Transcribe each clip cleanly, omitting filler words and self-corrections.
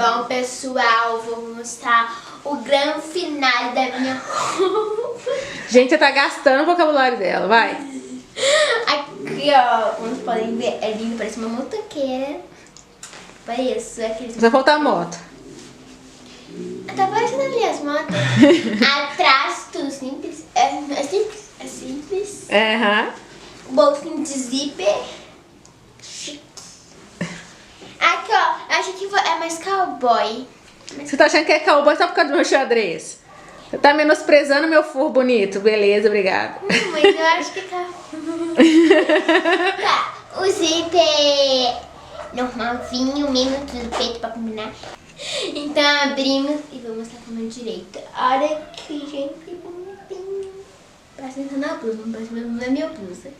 bom, pessoal? Vou mostrar o grande final da minha roupa. Gente, você tá gastando o vocabulário dela, vai. Aqui, ó, como podem ver, é lindo, parece uma motoqueira. Parece aqueles... Só falta a moto. Tá parecendo ali as motos. Atrás, tudo simples. É simples? É simples. Aham. Bolsinho de zíper. Chique. Aqui, ó, eu acho que é mais cowboy. Você tá achando que é cowboy só por causa do meu xadrez? Você tá menosprezando meu furro bonito. Beleza, obrigada. Mas eu acho que tá... Tá, o zíper normalzinho, menos do peito pra combinar. Então abrimos e vou mostrar com a mão direita. Olha que gente bonitinho. Parece na blusa, não parece na minha blusa.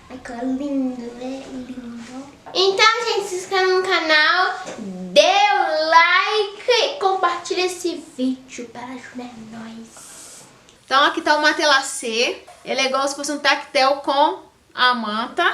Ai, que lindo, né? Lindo. Então, gente, se inscreve no canal, dê o like e compartilha esse vídeo para ajudar nós. Então aqui tá o matelacê. Ele é igual se fosse um tactel com a manta.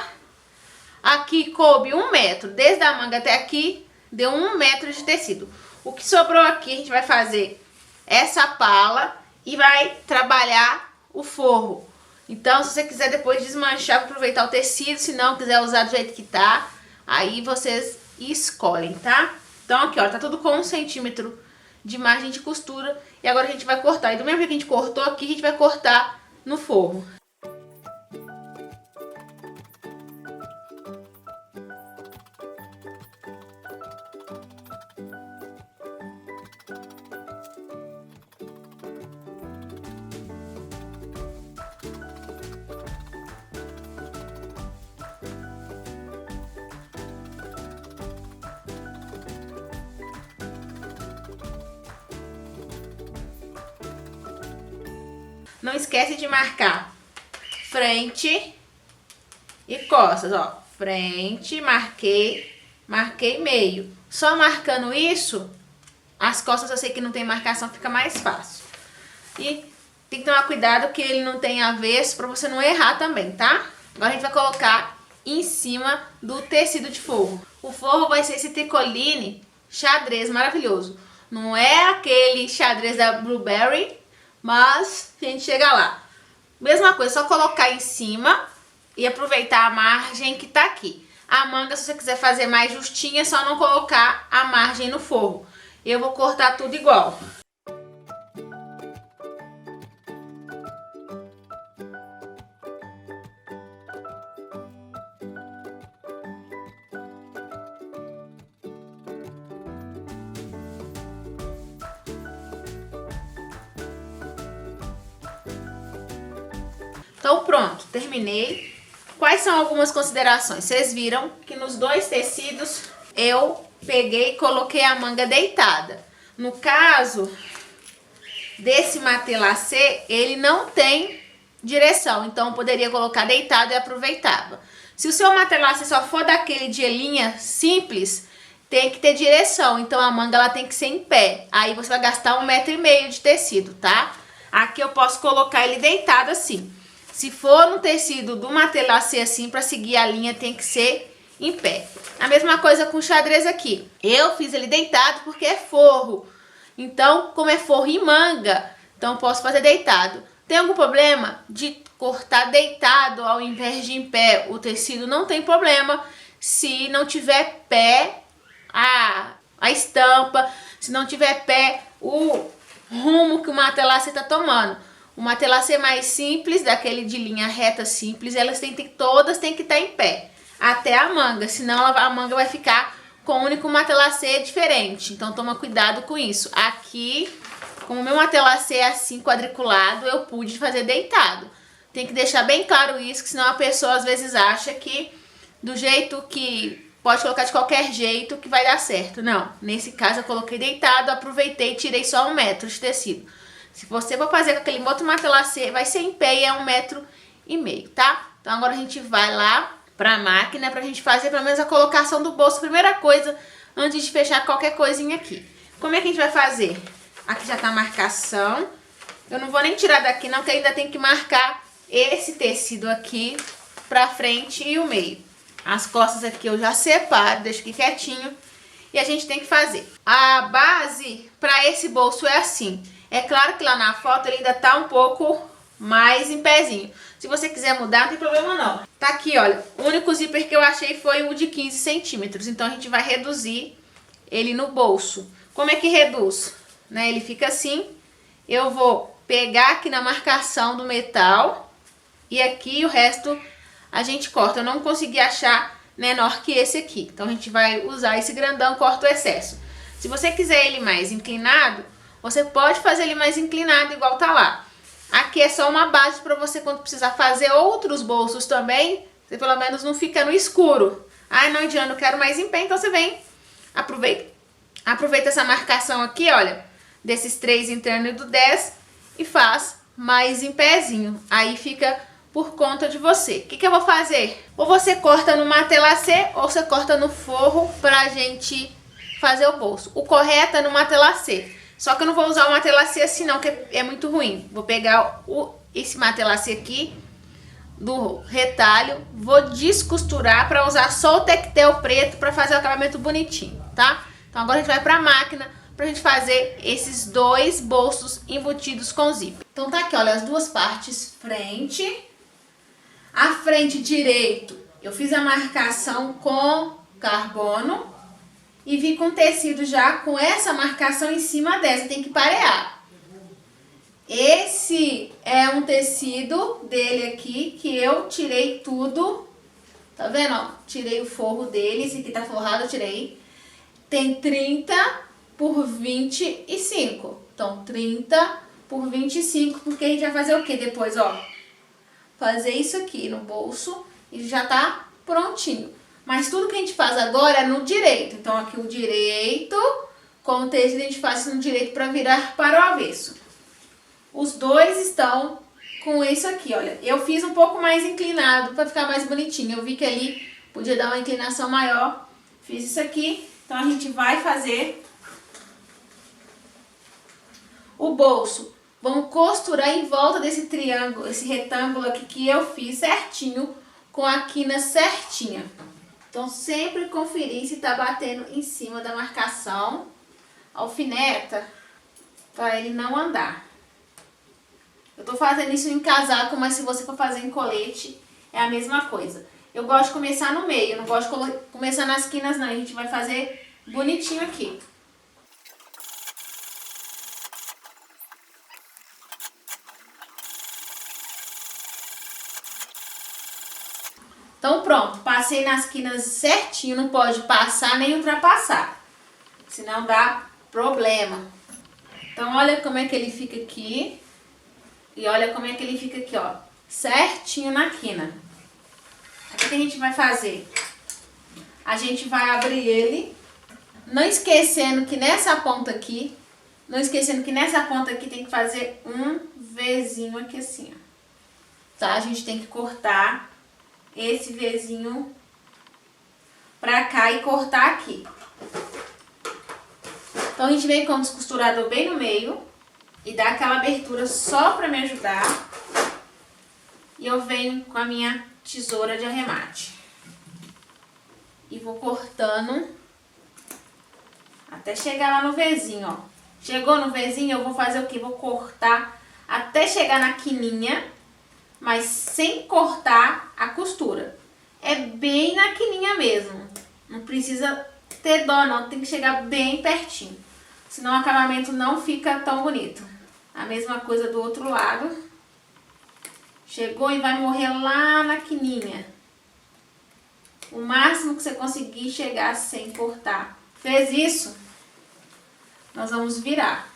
Aqui coube 1 metro. Desde a manga até aqui deu 1 metro de tecido. O que sobrou aqui a gente vai fazer essa pala e vai trabalhar o forro. Então se você quiser depois desmanchar, aproveitar o tecido. Se não quiser usar do jeito que tá, aí vocês escolhem, tá? Então aqui ó, tá tudo com 1 centímetro de margem de costura. E agora a gente vai cortar. E do mesmo jeito que a gente cortou aqui, a gente vai cortar no forro. Não esquece de marcar frente e costas, ó. Frente, marquei meio. Só marcando isso, as costas eu sei que não tem marcação, fica mais fácil. E tem que tomar cuidado que ele não tem avesso pra você não errar também, tá? Agora a gente vai colocar em cima do tecido de forro. O forro vai ser esse tricoline xadrez maravilhoso. Não é aquele xadrez da Blueberry, mas a gente chega lá. Mesma coisa, só colocar em cima e aproveitar a margem que tá aqui. A manga, se você quiser fazer mais justinha, é só não colocar a margem no forro. Eu vou cortar tudo igual. Então pronto, terminei. Quais são algumas considerações? Vocês viram que nos 2 tecidos eu peguei e coloquei a manga deitada. No caso desse matelacê, ele não tem direção, então eu poderia colocar deitado e aproveitava. Se o seu matelacê só for daquele de linha simples, tem que ter direção, então a manga ela tem que ser em pé. Aí você vai gastar 1,5 metro de tecido, tá? Aqui eu posso colocar ele deitado assim. Se for no tecido do matelacê assim, para seguir a linha tem que ser em pé. A mesma coisa com o xadrez aqui. Eu fiz ele deitado porque é forro. Então, como é forro e manga, então posso fazer deitado. Tem algum problema de cortar deitado ao invés de em pé o tecido? Não tem problema se não tiver pé a estampa, se não tiver pé o rumo que o matelacê está tomando. O matelacê mais simples, daquele de linha reta simples, todas têm que estar em pé. Até a manga, senão a manga vai ficar com o único matelacê diferente. Então toma cuidado com isso. Aqui, como o meu matelacê é assim quadriculado, eu pude fazer deitado. Tem que deixar bem claro isso, que senão a pessoa às vezes acha que do jeito que... Pode colocar de qualquer jeito que vai dar certo. Não, nesse caso eu coloquei deitado, aproveitei e tirei só 1 metro de tecido. Se você for fazer com aquele outro matelacê, vai ser em pé e é 1,5 metro, tá? Então agora a gente vai lá pra máquina pra gente fazer pelo menos a colocação do bolso. Primeira coisa, antes de fechar qualquer coisinha aqui. Como é que a gente vai fazer? Aqui já tá a marcação. Eu não vou nem tirar daqui não, que ainda tem que marcar esse tecido aqui pra frente e o meio. As costas aqui eu já separo, deixo aqui quietinho. e a gente tem que fazer. A base para esse bolso é assim. É claro que lá na foto ele ainda tá um pouco mais em pezinho. Se você quiser mudar, não tem problema não. Tá aqui, olha, o único zíper que eu achei foi o de 15 centímetros. Então a gente vai reduzir ele no bolso. Como é que reduz? Né? Ele fica assim. Eu vou pegar aqui na marcação do metal e aqui o resto a gente corta. Eu não consegui achar menor que esse aqui. Então a gente vai usar esse grandão, corta o excesso. Se você quiser ele mais inclinado, você pode fazer ele mais inclinado igual tá lá. Aqui é só uma base para você quando precisar fazer outros bolsos também, você pelo menos não fica no escuro. Ai, não, Diana, eu quero mais em pé, então você vem, aproveita essa marcação aqui, olha, desses 3 internos e do 10 e faz mais em pezinho. Aí fica por conta de você. O que eu vou fazer? Ou você corta no matelacê ou você corta no forro pra gente fazer o bolso. O correto é no matelacê. Só que eu não vou usar o matelacê assim não, que é muito ruim. Vou pegar esse matelacê aqui do retalho, vou descosturar para usar só o tectel preto para fazer o acabamento bonitinho, tá? Então agora a gente vai para a máquina pra gente fazer esses 2 bolsos embutidos com zíper. Então tá aqui, olha, as duas partes, frente. A frente direito, eu fiz a marcação com carbono e vi com tecido já com essa marcação em cima dessa, tem que parear. Esse é um tecido dele aqui que eu tirei tudo, tá vendo, ó? Tirei o forro dele, esse aqui tá forrado, eu tirei. Tem 30 por 25, então 30 por 25, porque a gente vai fazer o que depois, ó? Fazer isso aqui no bolso e já tá prontinho. Mas tudo que a gente faz agora é no direito. Então aqui o direito, com o tecido a gente faz isso no direito para virar para o avesso. Os 2 estão com isso aqui, olha. Eu fiz um pouco mais inclinado para ficar mais bonitinho. Eu vi que ali podia dar uma inclinação maior. Fiz isso aqui. Então a gente vai fazer o bolso. Vamos costurar em volta desse triângulo, esse retângulo aqui que eu fiz certinho, com a quina certinha. Então sempre conferir se tá batendo em cima da marcação, alfineta, para ele não andar. Eu tô fazendo isso em casaco, mas se você for fazer em colete, é a mesma coisa. Eu gosto de começar no meio, eu não gosto de começar nas quinas não, a gente vai fazer bonitinho aqui. Então pronto, passei nas quinas certinho, não pode passar nem ultrapassar, senão dá problema. Então olha como é que ele fica aqui e olha como é que ele fica aqui, ó, certinho na quina. O que a gente vai fazer? A gente vai abrir ele, não esquecendo que nessa ponta aqui, tem que fazer um Vzinho aqui assim, ó. Tá? A gente tem que cortar esse Vzinho pra cá e cortar aqui. Então a gente vem com o descosturador bem no meio e dá aquela abertura só pra me ajudar. E eu venho com a minha tesoura de arremate e vou cortando até chegar lá no Vzinho, ó. Chegou no Vzinho, eu vou fazer o que? Vou cortar até chegar na quininha, mas sem cortar a costura. É bem na quininha mesmo. Não precisa ter dó não, tem que chegar bem pertinho. Senão o acabamento não fica tão bonito. A mesma coisa do outro lado. Chegou e vai morrer lá na quininha. O máximo que você conseguir chegar sem cortar. Fez isso? Nós vamos virar.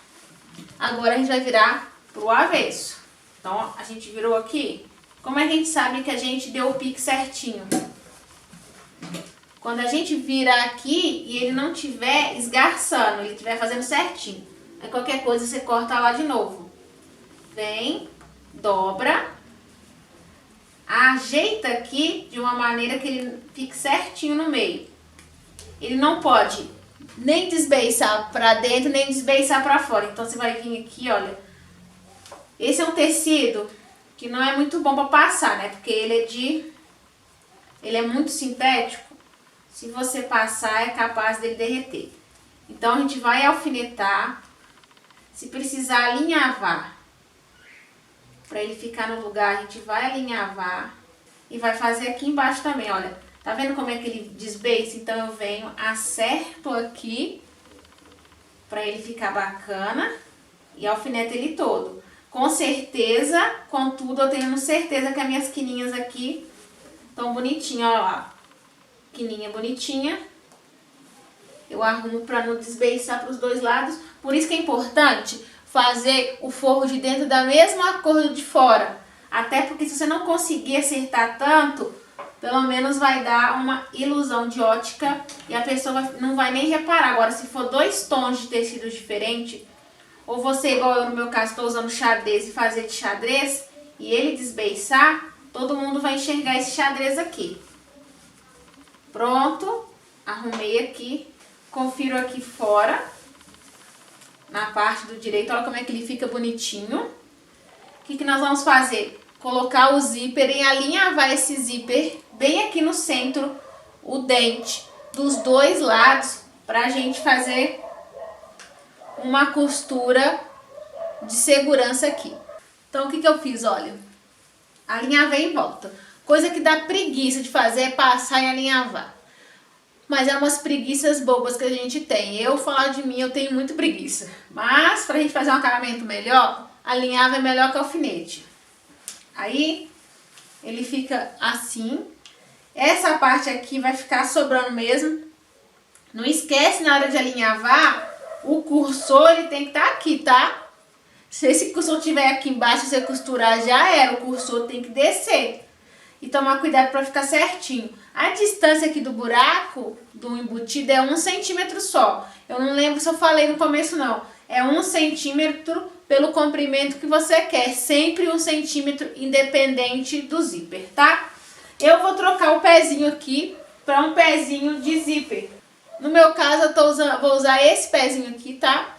Agora a gente vai virar pro avesso. Então, a gente virou aqui. Como é que a gente sabe que a gente deu o pique certinho? Quando a gente virar aqui e ele não estiver esgarçando, ele estiver fazendo certinho. Aí qualquer coisa você corta lá de novo. Vem, dobra, ajeita aqui de uma maneira que ele fique certinho no meio. Ele não pode nem desbeiçar pra dentro, nem desbeiçar pra fora. Então você vai vir aqui, olha. Esse é um tecido que não é muito bom pra passar, né? Porque ele é muito sintético. Se você passar, é capaz dele derreter. Então, a gente vai alfinetar. Se precisar alinhavar, para ele ficar no lugar, a gente vai alinhavar. E vai fazer aqui embaixo também, olha. Tá vendo como é que ele desbeiça? Então, eu venho, acerto aqui, para ele ficar bacana. E alfineto ele todo. Com certeza, contudo, eu tenho certeza que as minhas quininhas aqui estão bonitinhas, olha lá. Quininha bonitinha. Eu arrumo para não desbeiçar para os dois lados. Por isso que é importante fazer o forro de dentro da mesma cor do de fora. Até porque se você não conseguir acertar tanto, pelo menos vai dar uma ilusão de ótica e a pessoa não vai nem reparar. Agora, se for 2 tons de tecido diferentes, ou você, igual eu no meu caso, estou usando xadrez e fazer de xadrez, e ele desbeiçar, todo mundo vai enxergar esse xadrez aqui. Pronto, arrumei aqui, confiro aqui fora, na parte do direito, olha como é que ele fica bonitinho. O que nós vamos fazer? Colocar o zíper e alinhavar esse zíper bem aqui no centro, o dente, dos dois lados, pra gente fazer uma costura de segurança aqui. Então, o que eu fiz? Olha, alinhavei em volta. Coisa que dá preguiça de fazer é passar e alinhavar. Mas é umas preguiças bobas que a gente tem. Eu, falar de mim, eu tenho muito preguiça. Mas, pra gente fazer um acabamento melhor, alinhava é melhor que alfinete. Aí, ele fica assim. Essa parte aqui vai ficar sobrando mesmo. Não esquece na hora de alinhavar, o cursor ele tem que estar aqui, tá? Se esse cursor estiver aqui embaixo, você costurar, já era. O cursor tem que descer. E tomar cuidado para ficar certinho. A distância aqui do buraco, do embutido, é 1 centímetro só. Eu não lembro se eu falei no começo, não. É 1 centímetro pelo comprimento que você quer. Sempre 1 centímetro, independente do zíper, tá? Eu vou trocar o pezinho aqui para um pezinho de zíper. No meu caso, eu vou usar esse pezinho aqui, tá?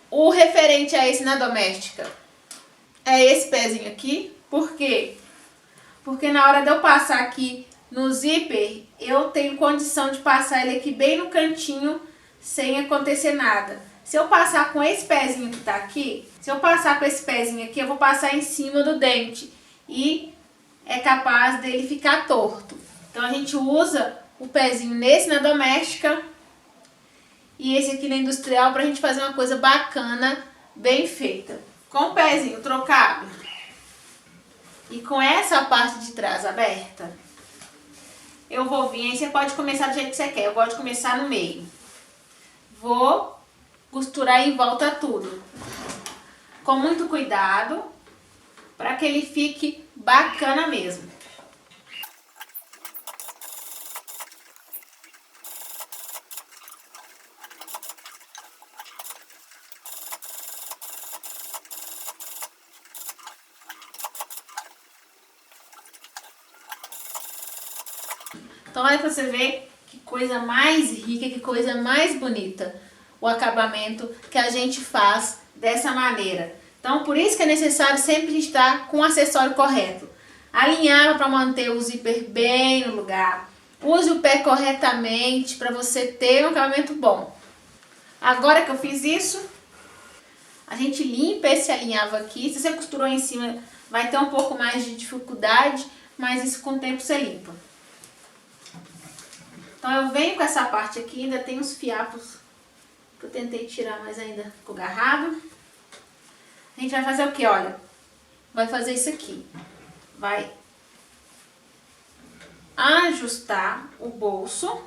O referente a esse na doméstica é esse pezinho aqui. Por quê? Porque na hora de eu passar aqui no zíper, eu tenho condição de passar ele aqui bem no cantinho, sem acontecer nada. Se eu passar com esse pezinho que tá aqui, se eu passar com esse pezinho aqui, eu vou passar em cima do dente. E é capaz dele ficar torto. Então, a gente usa o pezinho nesse na doméstica e esse aqui na industrial pra gente fazer uma coisa bacana, bem feita. Com o pezinho trocado e com essa parte de trás aberta, eu vou vir, aí você pode começar do jeito que você quer. Eu gosto de começar no meio. Vou costurar em volta tudo. Com muito cuidado, para que ele fique bacana mesmo. Então, olha pra você ver que coisa mais rica, que coisa mais bonita o acabamento que a gente faz dessa maneira. Então, por isso que é necessário sempre estar com o acessório correto. Alinhava para manter o zíper bem no lugar. Use o pé corretamente para você ter um acabamento bom. Agora que eu fiz isso, a gente limpa esse alinhavo aqui. Se você costurou em cima, vai ter um pouco mais de dificuldade, mas isso com o tempo você limpa. Então, eu venho com essa parte aqui, ainda tem uns fiapos que eu tentei tirar, mas ainda ficou agarrado. A gente vai fazer o que? Olha, vai fazer isso aqui. Vai ajustar o bolso.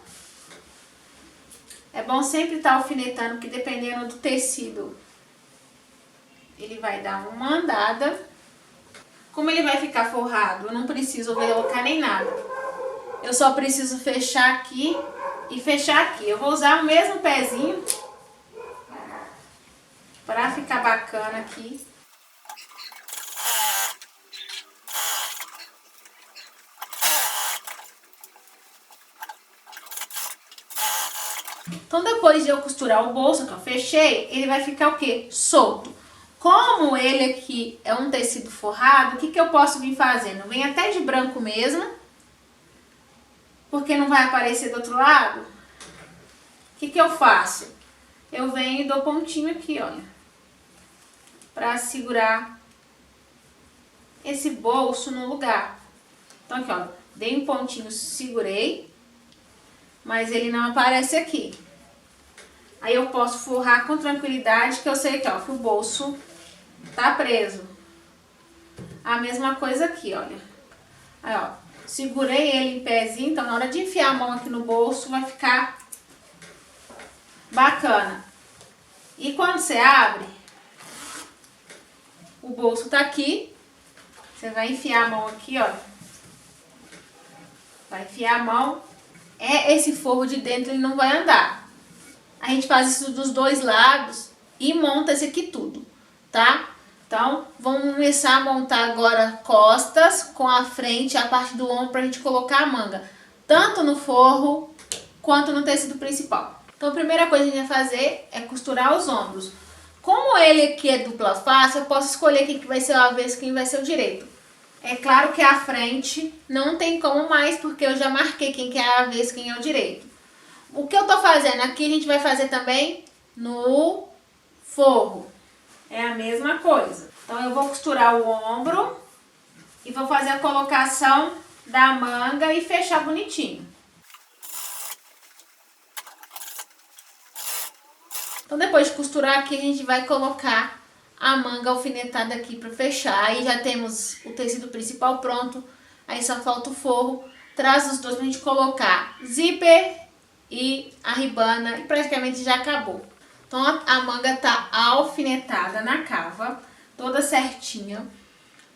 É bom sempre estar alfinetando, porque dependendo do tecido, ele vai dar uma andada. Como ele vai ficar forrado, eu não preciso colocar nem nada. Eu só preciso fechar aqui e fechar aqui. Eu vou usar o mesmo pezinho para ficar bacana aqui. Então, depois de eu costurar o bolso que eu fechei, ele vai ficar o quê? Solto. Como ele aqui é um tecido forrado, o que eu posso vir fazendo? Vem até de branco mesmo. porque não vai aparecer do outro lado, o que eu faço? Eu venho e dou pontinho aqui, olha, pra segurar esse bolso no lugar. Então aqui, ó, dei um pontinho, segurei, mas ele não aparece aqui. Aí eu posso forrar com tranquilidade, que eu sei que, ó, que o bolso tá preso. A mesma coisa aqui, olha. Aí, ó, segurei ele em pezinho, então na hora de enfiar a mão aqui no bolso vai ficar bacana. E quando você abre, o bolso tá aqui, você vai enfiar a mão aqui, ó. Vai enfiar a mão, esse forro de dentro ele não vai andar. A gente faz isso dos dois lados e monta esse aqui tudo, tá? Então, vamos começar a montar agora costas com a frente, a parte do ombro, pra gente colocar a manga. Tanto no forro, quanto no tecido principal. Então, a primeira coisa que a gente vai fazer é costurar os ombros. Como ele aqui é dupla face, eu posso escolher quem que vai ser o avesso e quem vai ser o direito. É claro que a frente não tem como mais, porque eu já marquei quem que é a avesso e quem é o direito. O que eu tô fazendo aqui, a gente vai fazer também no forro. É a mesma coisa. Então, eu vou costurar o ombro e vou fazer a colocação da manga e fechar bonitinho. Então, depois de costurar aqui, a gente vai colocar a manga alfinetada aqui para fechar. Aí já temos o tecido principal pronto. Aí só falta o forro. Traz os dois pra gente colocar zíper e a ribana. E praticamente já acabou. Então, a manga tá alfinetada na cava, toda certinha.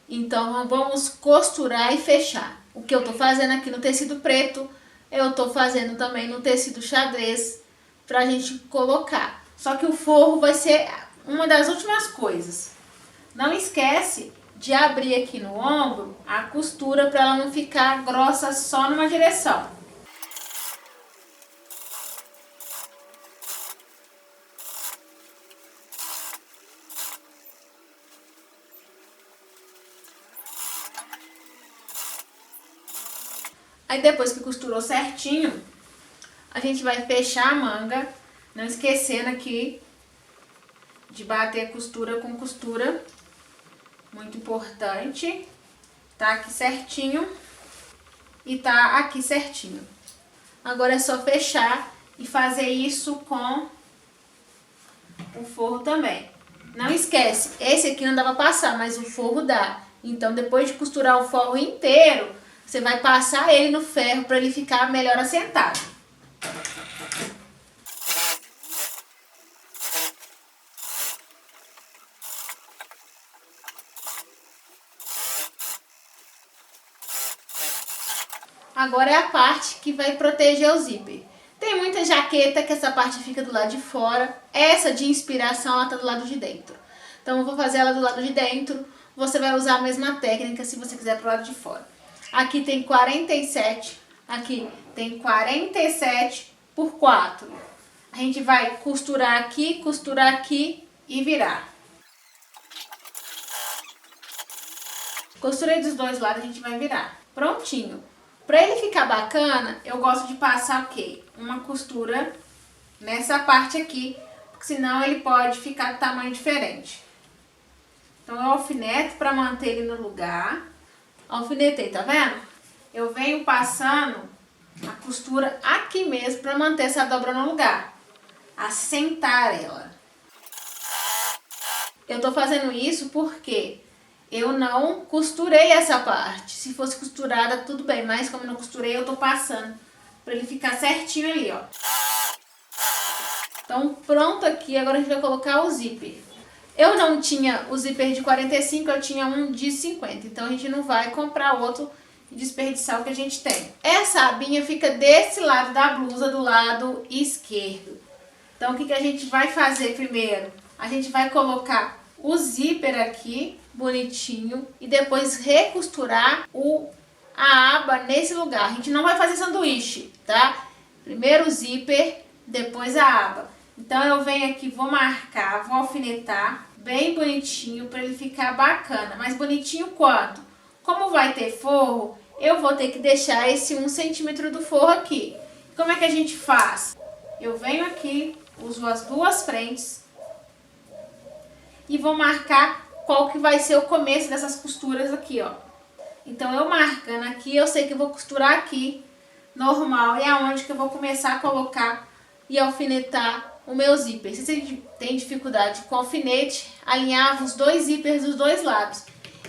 Então, vamos costurar e fechar. O que eu tô fazendo aqui no tecido preto, eu tô fazendo também no tecido xadrez pra gente colocar. Só que o forro vai ser uma das últimas coisas. Não esquece de abrir aqui no ombro a costura para ela não ficar grossa só numa direção. Aí depois que costurou certinho, a gente vai fechar a manga, não esquecendo aqui de bater a costura com costura, muito importante. Tá aqui certinho e tá aqui certinho. Agora é só fechar e fazer isso com o forro também. Não esquece, esse aqui não dá pra passar, mas o forro dá. Então depois de costurar o forro inteiro, você vai passar ele no ferro para ele ficar melhor assentado. Agora é a parte que vai proteger o zíper. Tem muita jaqueta que essa parte fica do lado de fora. Essa de inspiração, ela tá do lado de dentro. Então eu vou fazer ela do lado de dentro. Você vai usar a mesma técnica se você quiser pro lado de fora. Aqui tem 47, aqui tem 47 por 4. A gente vai costurar aqui e virar. Costurei dos dois lados, a gente vai virar. Prontinho. Pra ele ficar bacana, eu gosto de passar o quê? Uma costura nessa parte aqui, porque senão ele pode ficar de tamanho diferente. Então eu alfineto pra manter ele no lugar. Alfinetei, tá vendo? Eu venho passando a costura aqui mesmo pra manter essa dobra no lugar. Assentar ela. Eu tô fazendo isso porque eu não costurei essa parte. Se fosse costurada, tudo bem. Mas como eu não costurei, eu tô passando pra ele ficar certinho ali, ó. Então, pronto aqui. Agora a gente vai colocar o zíper. Eu não tinha o zíper de 45, eu tinha um de 50. Então, a gente não vai comprar outro e desperdiçar o que a gente tem. Essa abinha fica desse lado da blusa, do lado esquerdo. Então, o que a gente vai fazer primeiro? A gente vai colocar o zíper aqui, bonitinho, e depois recosturar a aba nesse lugar. A gente não vai fazer sanduíche, tá? Primeiro o zíper, depois a aba. Então eu venho aqui, vou marcar, vou alfinetar bem bonitinho para ele ficar bacana. Mas bonitinho quanto? Como vai ter forro, eu vou ter que deixar esse 1 centímetro do forro aqui. Como é que a gente faz? Eu venho aqui, uso as duas frentes e vou marcar qual que vai ser o começo dessas costuras aqui, ó. Então, eu marcando aqui, eu sei que eu vou costurar aqui, normal, e é onde que eu vou começar a colocar e alfinetar o meu zíper. Se você tem dificuldade com alfinete, alinhava os dois zíperes dos dois lados.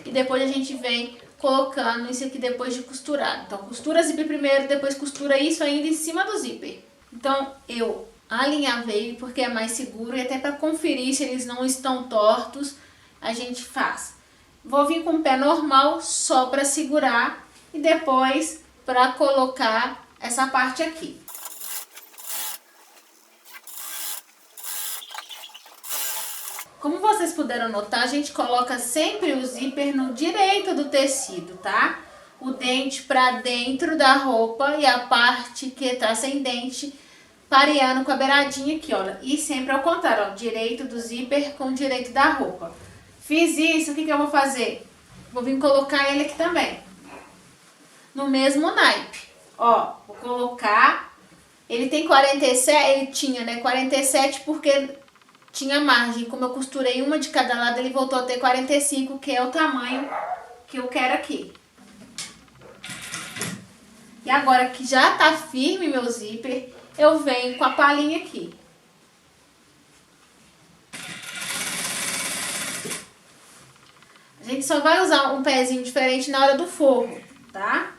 E depois a gente vem colocando isso aqui depois de costurar. Então, costura zíper primeiro, depois costura isso ainda em cima do zíper. Então, eu alinhavei porque é mais seguro e até para conferir se eles não estão tortos, a gente faz. Vou vir com o pé normal só para segurar e depois para colocar essa parte aqui. Como vocês puderam notar, a gente coloca sempre o zíper no direito do tecido, tá? O dente para dentro da roupa e a parte que tá sem dente pareando com a beiradinha aqui, olha. E sempre ao contrário, ó, direito do zíper com o direito da roupa. Fiz isso, o que eu vou fazer? Vou vir colocar ele aqui também. No mesmo naipe. Ó, vou colocar. Ele tem 47, ele tinha, né, 47 porque tinha margem. Como eu costurei uma de cada lado, ele voltou a ter 45, que é o tamanho que eu quero aqui. E agora que já tá firme meu zíper, eu venho com a palhinha aqui. A gente só vai usar um pezinho diferente na hora do forro, tá?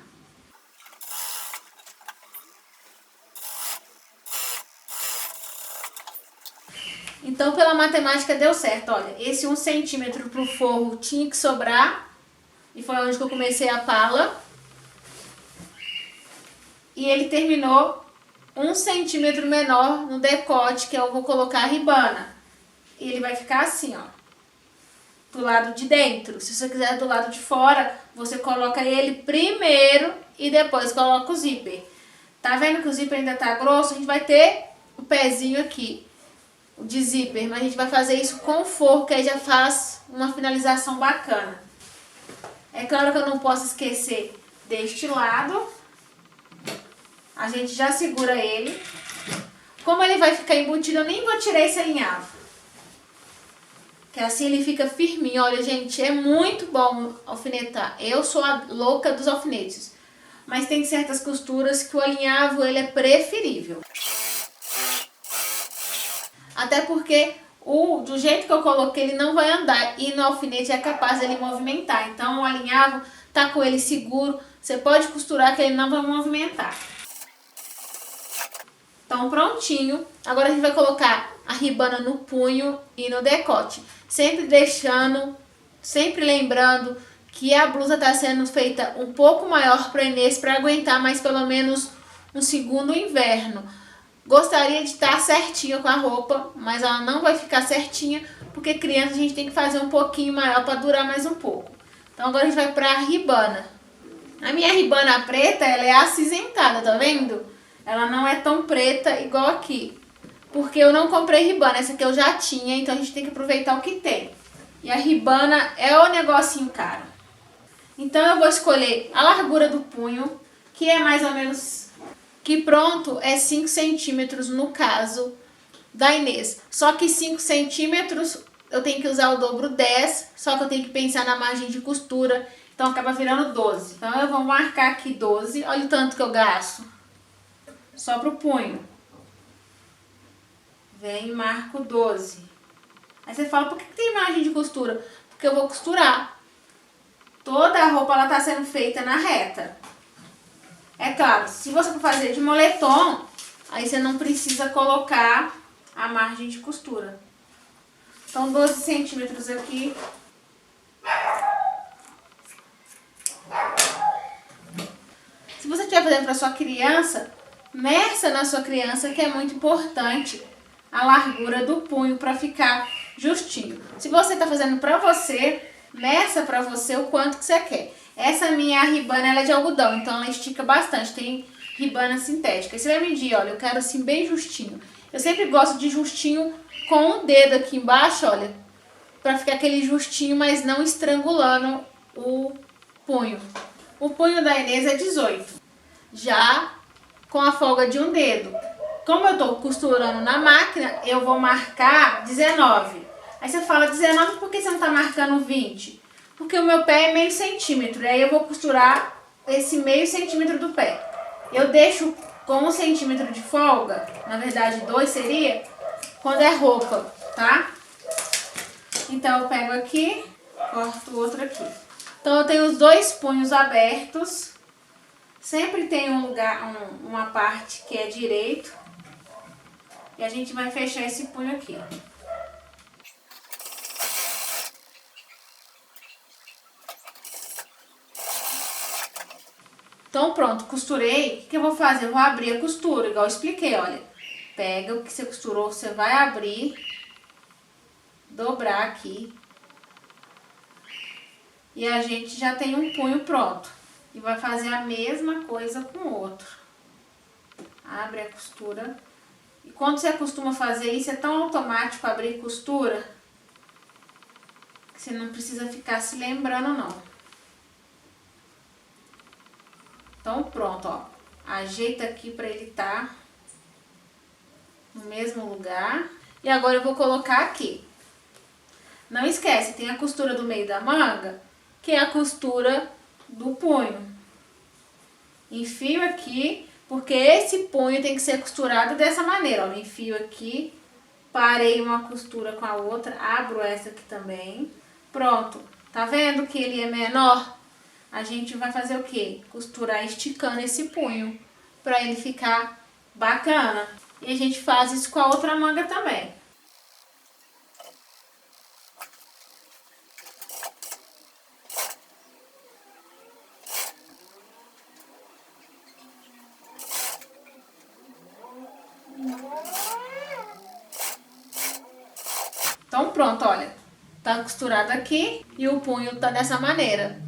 Então, pela matemática deu certo, olha. Esse 1 centímetro pro forro tinha que sobrar. E foi onde que eu comecei a pala. E ele terminou 1 centímetro menor no decote, que eu vou colocar a ribana. E ele vai ficar assim, ó. Do lado de dentro. Se você quiser do lado de fora, você coloca ele primeiro e depois coloca o zíper. Tá vendo que o zíper ainda tá grosso? A gente vai ter o pezinho aqui, o de zíper, mas a gente vai fazer isso com o forro, que aí já faz uma finalização bacana. É claro que eu não posso esquecer deste lado. A gente já segura ele. Como ele vai ficar embutido, eu nem vou tirar esse alinhavo. Que assim ele fica firminho. Olha, gente, é muito bom alfinetar. Eu sou a louca dos alfinetes. Mas tem certas costuras que o alinhavo ele é preferível. Até porque do jeito que eu coloquei ele não vai andar. E no alfinete é capaz dele movimentar. Então o alinhavo tá com ele seguro. Você pode costurar que ele não vai movimentar. Então prontinho. Agora a gente vai colocar a ribana no punho e no decote. Sempre lembrando que a blusa está sendo feita um pouco maior para Inês, para aguentar mais pelo menos um segundo inverno. Gostaria de estar certinha com a roupa, mas ela não vai ficar certinha, porque criança a gente tem que fazer um pouquinho maior para durar mais um pouco. Então agora a gente vai para a ribana. A minha ribana preta, ela é acinzentada, tá vendo? Ela não é tão preta igual aqui. Porque eu não comprei ribana, essa aqui eu já tinha, então a gente tem que aproveitar o que tem. E a ribana é o negocinho caro. Então eu vou escolher a largura do punho, que é mais ou menos, que pronto, é 5 centímetros no caso da Inês. Só que 5 centímetros eu tenho que usar o dobro 10, só que eu tenho que pensar na margem de costura, então acaba virando 12. Então eu vou marcar aqui 12, olha o tanto que eu gasto. Só pro punho. Vem e marco 12. Aí você fala, por que tem margem de costura? Porque eu vou costurar. Toda a roupa ela tá sendo feita na reta. É claro, se você for fazer de moletom, aí você não precisa colocar a margem de costura. Então 12 centímetros aqui. Se você estiver fazendo para sua criança, meça na sua criança, que é muito importante a largura do punho para ficar justinho. Se você está fazendo para você, meça para você o quanto que você quer. Essa minha ribana ela é de algodão, então ela estica bastante. Tem ribana sintética. E você vai medir, olha, eu quero assim bem justinho. Eu sempre gosto de justinho com o dedo aqui embaixo, olha, para ficar aquele justinho, mas não estrangulando o punho. O punho da Inês é 18, já com a folga de um dedo. Como eu tô costurando na máquina, eu vou marcar 19. Aí você fala, 19, por que você não tá marcando 20? Porque o meu pé é meio centímetro, aí eu vou costurar esse meio centímetro do pé. Eu deixo com 1 centímetro de folga, na verdade 2 seria, quando é roupa, tá? Então eu pego aqui, corto o outro aqui. Então eu tenho os 2 punhos abertos. Sempre tem um lugar, uma parte que é direito. E a gente vai fechar esse punho aqui. Então pronto, costurei. O que eu vou fazer? Eu vou abrir a costura, igual eu expliquei, olha. Pega o que você costurou, você vai abrir, dobrar aqui. E a gente já tem um punho pronto. E vai fazer a mesma coisa com o outro. Abre a costura. E quando você costuma fazer isso, é tão automático abrir costura, que você não precisa ficar se lembrando, não. Então pronto, ó. Ajeita aqui pra ele estar no mesmo lugar. E agora eu vou colocar aqui. Não esquece, tem a costura do meio da manga, que é a costura do punho. Enfio aqui, porque esse punho tem que ser costurado dessa maneira, ó. Enfio aqui, parei uma costura com a outra, abro essa aqui também. Pronto, tá vendo que ele é menor? A gente vai fazer o quê? Costurar esticando esse punho, pra ele ficar bacana. E a gente faz isso com a outra manga também. Então pronto, olha, tá costurado aqui e o punho tá dessa maneira.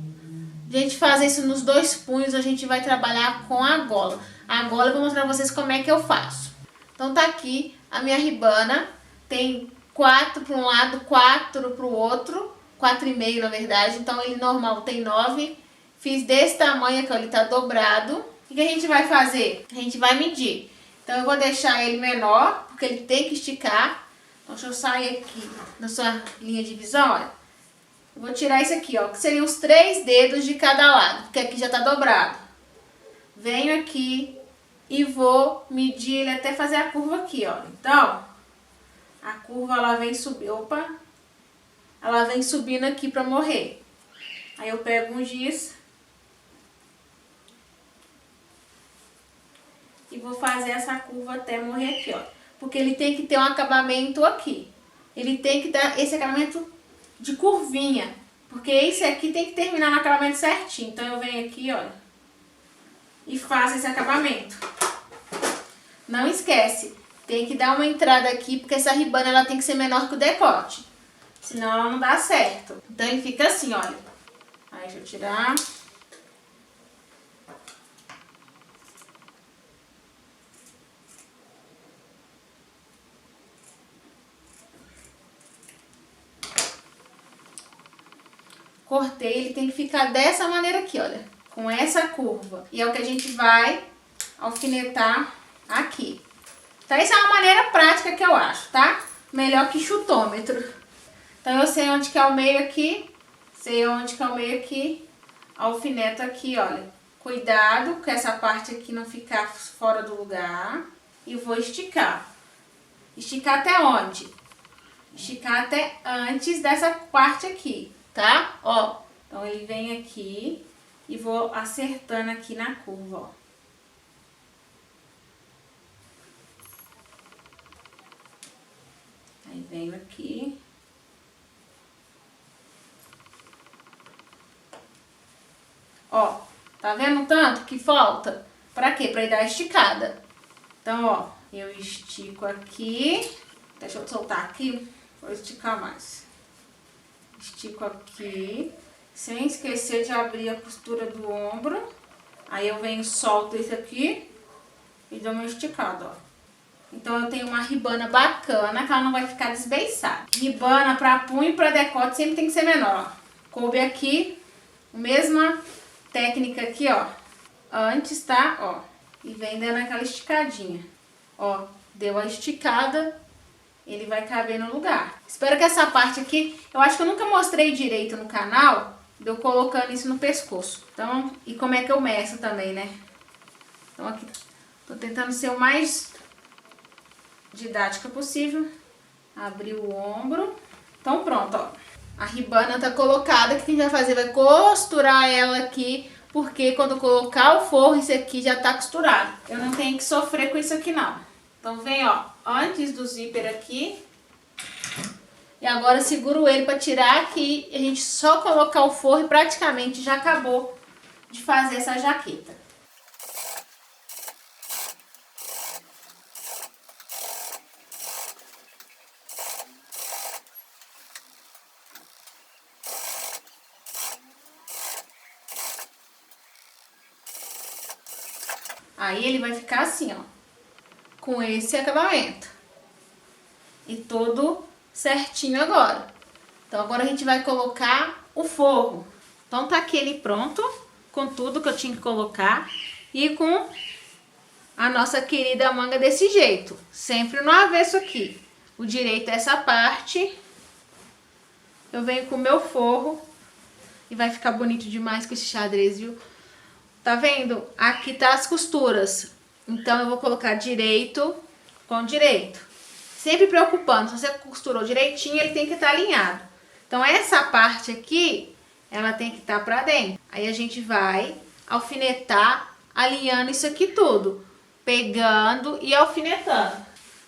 A gente faz isso nos 2 punhos, a gente vai trabalhar com a gola. A gola eu vou mostrar pra vocês como é que eu faço. Então tá aqui a minha ribana, tem 4 para um lado, 4 para o outro, 4,5 na verdade, então ele normal tem 9. Fiz desse tamanho aqui, ó, ele tá dobrado. O que a gente vai fazer? A gente vai medir. Então eu vou deixar ele menor, porque ele tem que esticar. Então deixa eu sair aqui na sua linha divisória. Eu vou tirar isso aqui, ó, que seriam os 3 dedos de cada lado, porque aqui já tá dobrado. Venho aqui e vou medir ele até fazer a curva aqui, ó. Então, a curva ela vem subir, opa, ela vem subindo aqui pra morrer. Aí eu pego um giz e vou fazer essa curva até morrer aqui, ó. Porque ele tem que ter um acabamento aqui. Ele tem que dar esse acabamento de curvinha, porque esse aqui tem que terminar no acabamento certinho. Então eu venho aqui, olha, e faço esse acabamento. Não esquece, tem que dar uma entrada aqui, porque essa ribana ela tem que ser menor que o decote, senão ela não dá certo. Então ele fica assim, olha. Aí deixa eu tirar. Cortei, ele tem que ficar dessa maneira aqui, olha, com essa curva. E é o que a gente vai alfinetar aqui. Então essa é uma maneira prática que eu acho, tá? Melhor que chutômetro. Então eu sei onde que é o meio aqui, sei onde que é o meio aqui, alfineto aqui, olha. Cuidado com essa parte aqui não ficar fora do lugar. E vou esticar. Esticar até onde? Esticar até antes dessa parte aqui. Tá? Ó, então ele vem aqui e vou acertando aqui na curva, ó. Aí venho aqui. Ó, tá vendo o tanto que falta? Pra quê? Pra ir dar esticada. Então, ó, eu estico aqui. Deixa eu soltar aqui, vou esticar mais. Estico aqui, sem esquecer de abrir a costura do ombro. Aí eu venho, solto esse aqui e dou uma esticada, ó. Então eu tenho uma ribana bacana, que ela não vai ficar desbeiçada. Ribana pra punho e pra decote sempre tem que ser menor, ó. Coube aqui, mesma técnica aqui, ó. Antes, tá? Ó. E vem dando aquela esticadinha. Ó, deu a esticada, ele vai caber no lugar. Espero que essa parte aqui, eu acho que eu nunca mostrei direito no canal, de eu colocando isso no pescoço. Então, e como é que eu meço também, né? Então aqui, tô tentando ser o mais didática possível. Abrir o ombro. Então pronto, ó. A ribana tá colocada, o que a gente vai fazer? Vai costurar ela aqui, porque quando eu colocar o forro, isso aqui já tá costurado. Eu não tenho que sofrer com isso aqui não. Então vem, ó, antes do zíper aqui. E agora seguro ele para tirar aqui. A gente só colocar o forro e praticamente já acabou de fazer essa jaqueta. Aí ele vai ficar assim, ó, com esse acabamento. E todo certinho agora. Então agora a gente vai colocar o forro. Então tá aqui ele pronto, com tudo que eu tinha que colocar. E com a nossa querida manga desse jeito. Sempre no avesso aqui. O direito é essa parte. Eu venho com o meu forro. E vai ficar bonito demais com esse xadrez, viu? Tá vendo? Aqui tá as costuras. Então eu vou colocar direito com direito. Sempre preocupando, se você costurou direitinho, ele tem que estar alinhado. Então essa parte aqui, ela tem que estar pra dentro. Aí a gente vai alfinetar, alinhando isso aqui tudo. Pegando e alfinetando.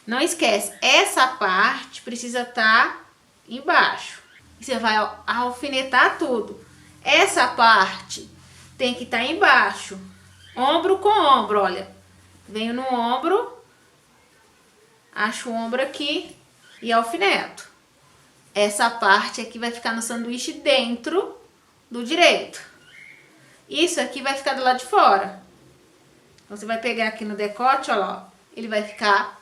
Não esquece, essa parte precisa estar embaixo. E você vai alfinetar tudo. Essa parte tem que estar embaixo. Ombro com ombro, olha. Venho no ombro, acho o ombro aqui e alfineto. Essa parte aqui vai ficar no sanduíche dentro do direito. Isso aqui vai ficar do lado de fora. Então, você vai pegar aqui no decote, olha lá, ele vai ficar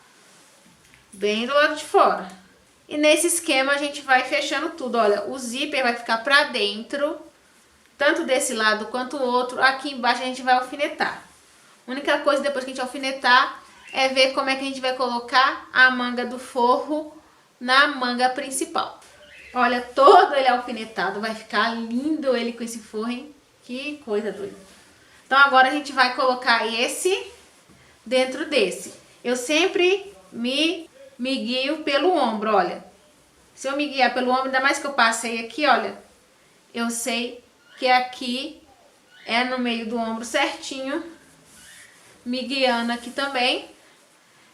bem do lado de fora. E nesse esquema a gente vai fechando tudo, olha, o zíper vai ficar pra dentro, tanto desse lado quanto o outro. Aqui embaixo a gente vai alfinetar. A única coisa depois que a gente alfinetar é ver como é que a gente vai colocar a manga do forro na manga principal. Olha, todo ele alfinetado, vai ficar lindo ele com esse forro, hein? Que coisa doida. Então agora a gente vai colocar esse dentro desse. Eu sempre me guio pelo ombro, olha. Se eu me guiar pelo ombro, ainda mais que eu passei aqui, olha, eu sei que aqui é no meio do ombro certinho, me guiando aqui também,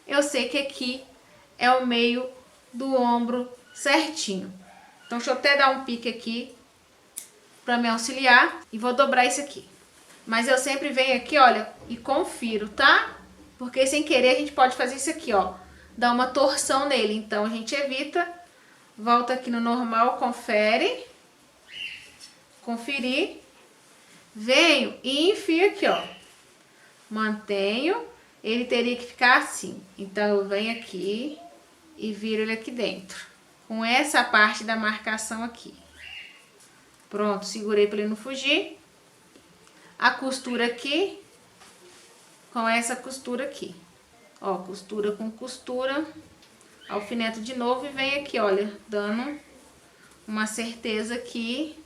eu sei que aqui é o meio do ombro certinho. Então deixa eu até dar um pique aqui para me auxiliar e vou dobrar isso aqui. Mas eu sempre venho aqui, olha, e confiro, tá? Porque sem querer a gente pode fazer isso aqui, ó, dar uma torção nele. Então a gente evita, volta aqui no normal, confere, conferir, venho e enfio aqui, ó, mantenho, ele teria que ficar assim. Então eu venho aqui e viro ele aqui dentro, com essa parte da marcação aqui. Pronto, segurei para ele não fugir. A costura aqui, com essa costura aqui. Ó, costura com costura, alfineto de novo e vem aqui, olha, dando uma certeza aqui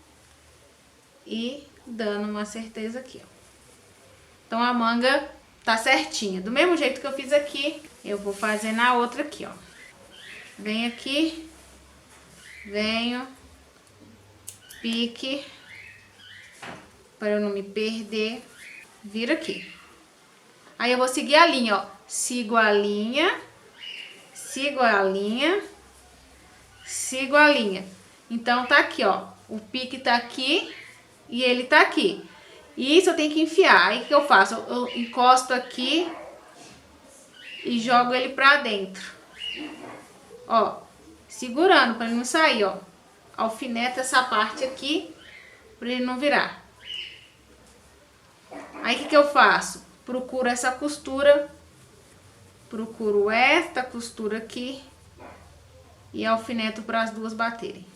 e dando uma certeza aqui, ó. Então a manga tá certinha. Do mesmo jeito que eu fiz aqui, eu vou fazer na outra aqui, ó. Venho aqui, venho, pique, para eu não me perder, viro aqui. Aí eu vou seguir a linha, ó. Sigo a linha, sigo a linha, sigo a linha. Então tá aqui, ó. O pique tá aqui e ele tá aqui. E isso eu tenho que enfiar. Aí o que eu faço? Eu encosto aqui e jogo ele pra dentro. Ó, segurando pra ele não sair, ó. Alfineta essa parte aqui pra ele não virar. Aí o que eu faço? Procuro essa costura, procuro esta costura aqui e alfineto para as duas baterem.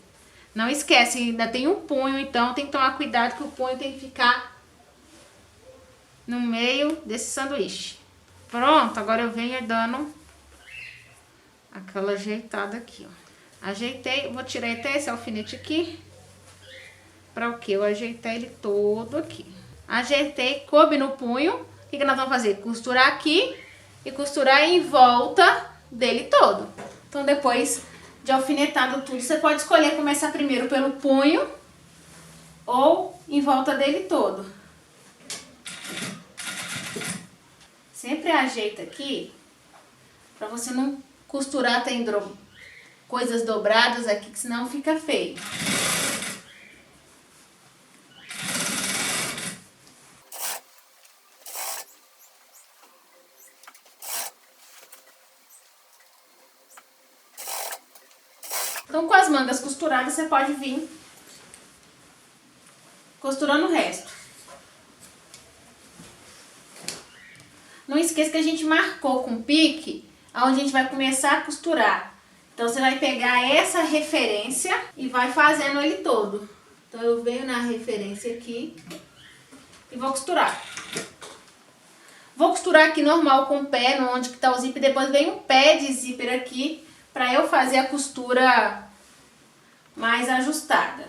Não esquece, ainda tem um punho, então tem que tomar cuidado que o punho tem que ficar no meio desse sanduíche. Pronto, agora eu venho dando aquela ajeitada aqui, ó. Ajeitei, vou tirar até esse alfinete aqui. Pra o quê? Eu ajeitei ele todo aqui. Ajeitei, coube no punho. O que nós vamos fazer? Costurar aqui e costurar em volta dele todo. Então, depois de alfinetado tudo, você pode escolher começar primeiro pelo punho ou em volta dele todo. Sempre ajeita aqui pra você não costurar, tem coisas dobradas aqui, que senão fica feio. Então, com as mangas costuradas, você pode vir costurando o resto. Não esqueça que a gente marcou com pique, onde a gente vai começar a costurar. Então, você vai pegar essa referência e vai fazendo ele todo. Então, eu venho na referência aqui e vou costurar. Vou costurar aqui normal com o pé, onde que tá o zíper, depois vem um pé de zíper aqui, pra eu fazer a costura mais ajustada.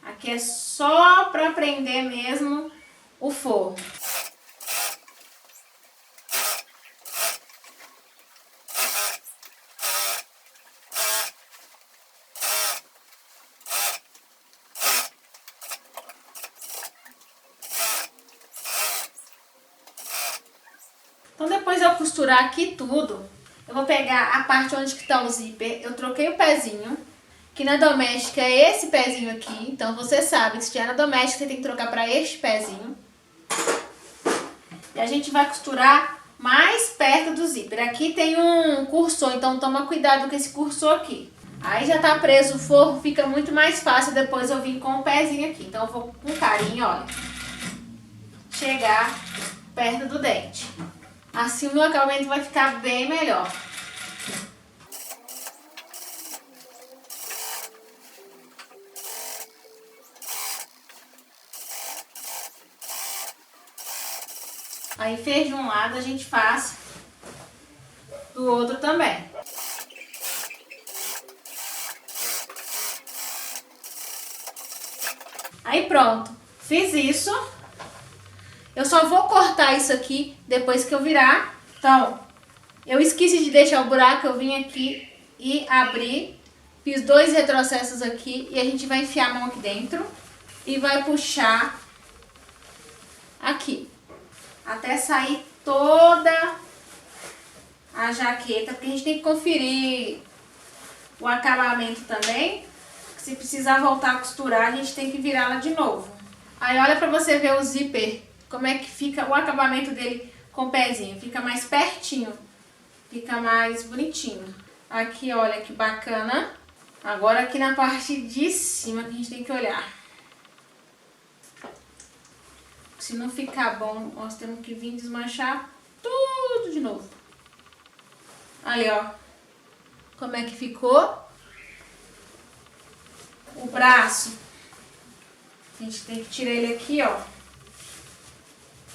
Aqui é só pra prender mesmo o forro. Então, depois de eu costurar aqui tudo, eu vou pegar a parte onde que tá o zíper. Eu troquei o pezinho, que na doméstica é esse pezinho aqui. Então, você sabe que se tiver na doméstica, você tem que trocar para este pezinho. E a gente vai costurar mais perto do zíper. Aqui tem um cursor, então toma cuidado com esse cursor aqui. Aí já tá preso o forro, fica muito mais fácil depois eu vir com o pezinho aqui. Então, eu vou com carinho, olha, chegar perto do dente. Assim o meu acabamento vai ficar bem melhor. Aí fez de um lado, a gente faz do outro também. Aí pronto, fiz isso. Eu só vou cortar isso aqui depois que eu virar. Então, eu esqueci de deixar o buraco, eu vim aqui e abri. Fiz 2 retrocessos aqui e a gente vai enfiar a mão aqui dentro e vai puxar aqui. Até sair toda a jaqueta, porque a gente tem que conferir o acabamento também. Se precisar voltar a costurar, a gente tem que virá-la de novo. Aí olha pra você ver o zíper, como é que fica o acabamento dele com o pezinho. Fica mais pertinho, fica mais bonitinho. Aqui, olha que bacana. Agora aqui na parte de cima que a gente tem que olhar. Se não ficar bom, nós temos que vir desmanchar tudo de novo. Ali, ó. Como é que ficou? O braço. A gente tem que tirar ele aqui, ó.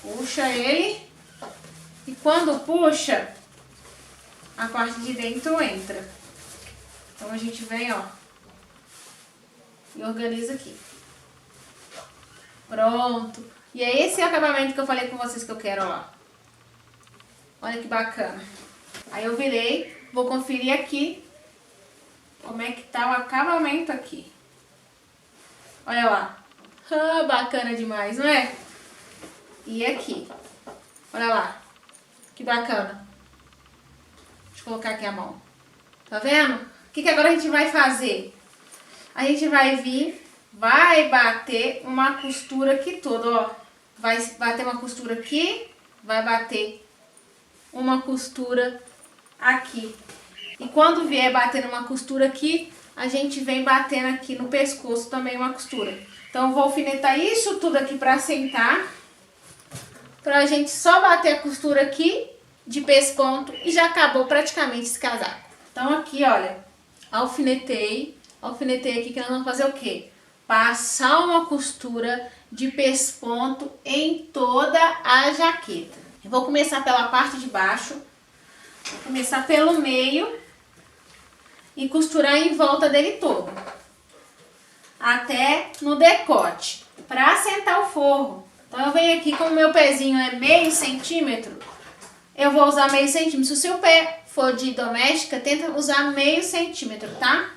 Puxa ele. E quando puxa, a parte de dentro entra. Então a gente vem, ó. E organiza aqui. Pronto. E é esse acabamento que eu falei com vocês que eu quero, ó. Olha que bacana. Aí eu virei, vou conferir aqui como é que tá o acabamento aqui. Olha lá. Ah, bacana demais, não é? E aqui. Olha lá. Que bacana. Deixa eu colocar aqui a mão. Tá vendo? O que agora a gente vai fazer? A gente vai vir, vai bater uma costura aqui toda, ó. Vai bater uma costura aqui, vai bater uma costura aqui. E quando vier batendo uma costura aqui, a gente vem batendo aqui no pescoço também uma costura. Então, eu vou alfinetar isso tudo aqui pra assentar. Pra gente só bater a costura aqui de pesponto e já acabou praticamente esse casaco. Então, aqui, olha, alfinetei aqui que nós vamos fazer o quê? passar uma costura de pesponto em toda a jaqueta. Eu vou começar pela parte de baixo, vou começar pelo meio e costurar em volta dele todo, até no decote, para assentar o forro. Então eu venho aqui, como o meu pezinho é meio centímetro, eu vou usar meio centímetro. Se o seu pé for de doméstica, tenta usar meio centímetro, tá?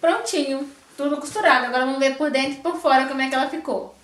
Prontinho, tudo costurado. Agora vamos ver por dentro e por fora como é que ela ficou.